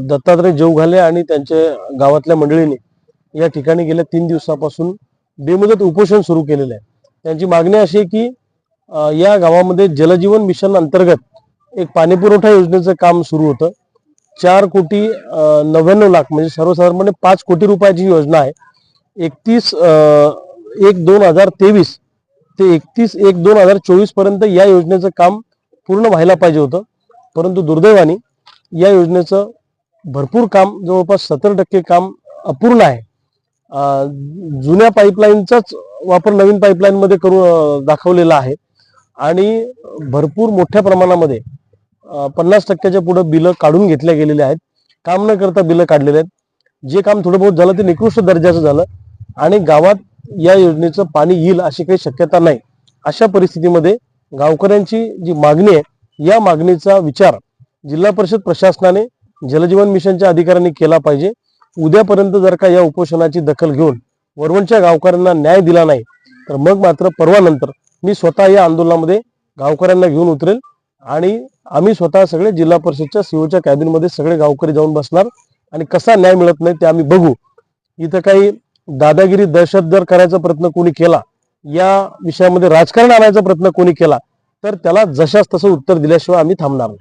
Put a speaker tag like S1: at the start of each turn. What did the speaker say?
S1: दत्तात्रय जेवघाले आणि त्यांच्या गावातल्या मंडळीने या ठिकाणी गेल्या 3 दिवसापासून बेमुदत उपोषण सुरू केलेलं आहे। त्यांची मागणी अशी आहे की या गावामध्ये जलजीवन मिशन अंतर्गत एक पाणी पुरवठा योजनेचं काम सुरू होतं। 4,99,00,000 म्हणजे सर्वसाधारणपणे 5 कोटी रुपयाची योजना आहे। 31/1/2023 ते 31/1/2024 पर्यंत या योजनेचं काम पूर्ण व्हायला पाहिजे होतं, परंतु दुर्दैवाने या योजनेचं भरपूर काम जवळपास 70% काम अपूर्ण आहे। जुन्या पाईपलाईनचाच वापर नवीन पाईपलाईन मध्ये करून दाखवलेला आहे आणि भरपूर मोठ्या प्रमाणामध्ये 50%च्या पुढे बिलं काढून घेतल्या गेलेले आहेत। काम न करता बिलं काढलेले आहेत। जे काम थोडं बहुत झालं ते निकृष्ट दर्जाचं झालं आणि गावात या योजनेचं पाणी येईल अशी काही शक्यता नाही। अशा परिस्थितीमध्ये गावकऱ्यांची जी मागणी आहे या मागणीचा विचार जिल्हा परिषद प्रशासनाने जलजीवन मिशनच्या अधिकाऱ्यांनी केला पाहिजे। उद्यापर्यंत जर का या उपोषणाची दखल घेऊन वरवणच्या गावकऱ्यांना न्याय दिला नाही तर मग मात्र परवानंतर मी स्वतः या आंदोलनामध्ये गावकऱ्यांना घेऊन उतरेल आणि आम्ही स्वतः सगळे जिल्हा परिषदच्या सीओच्या कॅबिनमध्ये सगळे गावकरी जाऊन बसणार आणि कसा न्याय मिळत नाही ते आम्ही बघू। इथं काही दादागिरी दहशत जर करायचा प्रयत्न कोणी केला, या विषयामध्ये राजकारण आणायचा प्रयत्न कोणी केला तर त्याला जशास तसं उत्तर दिल्याशिवाय आम्ही थांबणार नाही।